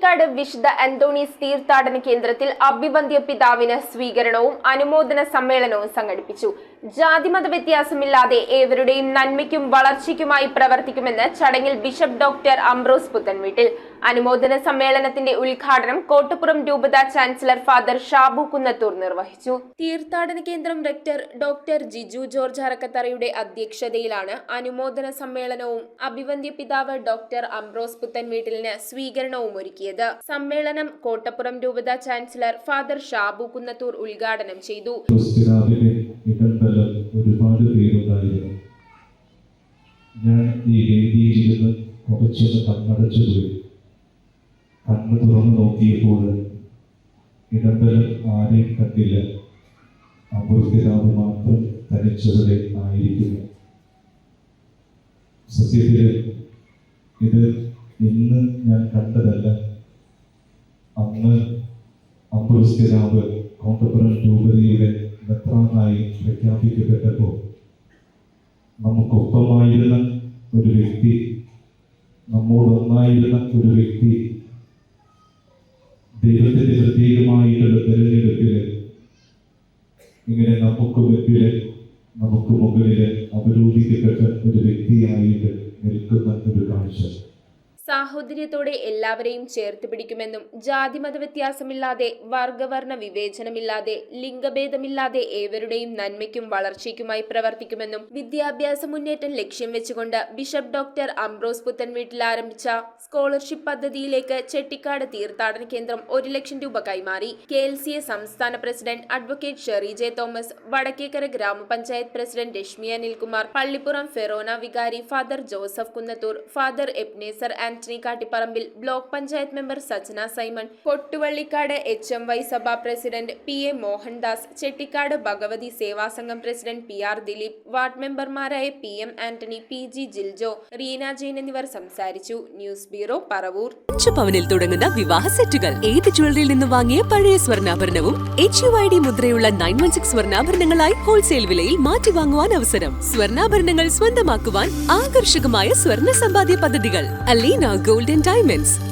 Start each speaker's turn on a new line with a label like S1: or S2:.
S1: ചെട്ടിക്കാട് വിശുദ്ധ അന്തോണീസ് തീർത്ഥാടന കേന്ദ്രത്തിൽ അഭിവന്ദ്യ പിതാവിന് സ്വീകരണവും അനുമോദന സമ്മേളനവും സംഘടിപ്പിച്ചു. ജാതിമത വ്യത്യാസമില്ലാതെ ഏവരുടെയും നന്മയ്ക്കും വളർച്ചയ്ക്കുമായി പ്രവർത്തിക്കുമെന്ന് ചടങ്ങിൽ ബിഷപ്പ് ഡോക്ടർ അംബ്രോസ് പുത്തൻവീട്ടിൽ. അനുമോദന സമ്മേളനത്തിന്റെ ഉദ്ഘാടനം കോട്ടപ്പുറം രൂപത ചാൻസലർ ഫാദർ ഷാബു കുന്നത്തൂർ നിർവഹിച്ചു. തീർത്ഥാടന കേന്ദ്രം റെക്ടർ ഡോക്ടർ ജിജു ജോർജ് അറക്കത്തറയുടെ അധ്യക്ഷതയിലാണ് അനുമോദന സമ്മേളനവും അഭിവന്ദ്യ പിതാവ് ഡോക്ടർ അംബ്രോസ് പുത്തൻവീട്ടിലിന് സ്വീകരണവും ഒരുക്കിയത്. സമ്മേളനം കോട്ടപ്പുറം രൂപത ചാൻസലർ ഫാദർ ഷാബു കുന്നത്തൂർ ഉദ്ഘാടനം ചെയ്തു.
S2: ഒരുപാട് പേരുണ്ടായിരുന്നു. ഞാൻ ഈ വേദിയിൽ കുറച്ചൊന്ന് കണ്ണടച്ചു പോയി. കണ്ണ് തുറന്നു നോക്കിയപ്പോൾ ഇടംബലം ആരെയും കണ്ടില്ല. അമൃതിനാഥ് മാത്രം തനിച്ചവരെ ആയിരിക്കുന്നു. സത്യത്തിൽ ഇത് ഇന്ന് ഞാൻ കണ്ടതല്ല. അന്ന് അമൃതിനാഥ് കോട്ടപ്പുറം രൂപതയുടെ മെത്രാനായി പ്രഖ്യാപിക്കപ്പെട്ടപ്പോൾ നമുക്കൊപ്പമായിരുന്ന ഒരു വ്യക്തി, നമ്മോടൊന്നായിരുന്ന ഒരു വ്യക്തി ദൈവത്തിന്റെ പ്രത്യേകമായിട്ടുള്ള തെരഞ്ഞെടുപ്പില് ഇങ്ങനെ നമുക്ക് മുകളില് അവരോധിക്കപ്പെട്ട ഒരു വ്യക്തിയായിട്ട് നിൽക്കുന്ന ഒരു കാഴ്ച.
S1: സാഹോദര്യത്തോടെ എല്ലാവരെയും ചേർത്ത് പിടിക്കുമെന്നും ജാതിമത വ്യത്യാസമില്ലാതെ വർഗവർണ്ണ വിവേചനമില്ലാതെ ലിംഗഭേദമില്ലാതെ ഏവരുടെയും നന്മയ്ക്കും വളർച്ചയ്ക്കുമായി പ്രവർത്തിക്കുമെന്നും വിദ്യാഭ്യാസ മുന്നേറ്റം ലക്ഷ്യം വെച്ചുകൊണ്ട് ബിഷപ്പ് ഡോക്ടർ അംബ്രോസ് പുത്തൻവീട്ടിൽ ആരംഭിച്ച സ്കോളർഷിപ്പ് പദ്ധതിയിലേക്ക് ചെട്ടിക്കാട് തീർത്ഥാടന കേന്ദ്രം 1 ലക്ഷം രൂപ കൈമാറി. KLCA സംസ്ഥാന president advocate Sherry J Thomas, Vadakkekara ഗ്രാമപഞ്ചായത്ത് പ്രസിഡന്റ് രശ്മി അനിൽകുമാർ, പള്ളിപ്പുറം ഫെറോന വികാരി father Joseph Kunnathur, father Ebenezer Antony Kattipparambil, block panchayat member Sajna Simon, Kottuvallikkad HMY സഭ president PA Mohandas, Chettikkad Bhagavathi Sevasangham president PR Dileep, ward മെമ്പർമാരായ PM ആന്റണി, PG ജിൽജോ, റീന ജെയിൻ എന്നിവർ സംസാരിച്ചു. News bureau, Paravur.
S3: 5 പവനിൽ തുടങ്ങുന്ന വിവാഹ സെറ്റുകൾ ഏത് ജ്വല്ലറിയിൽ നിന്ന് വാങ്ങിയ പഴയ സ്വർണ്ണാഭരണവും HUID മുദ്രയുള്ള 916 സ്വർണ്ണാഭരണങ്ങളായി ഹോൾസെയിൽ വിലയിൽ മാറ്റി വാങ്ങുവാൻ അവസരം. സ്വർണ്ണാഭരണങ്ങൾ സ്വന്തമാക്കുവാൻ ആകർഷകമായ സ്വർണ്ണ സമ്പാദ്യ പദ്ധതികൾ. Aleena gold and diamonds.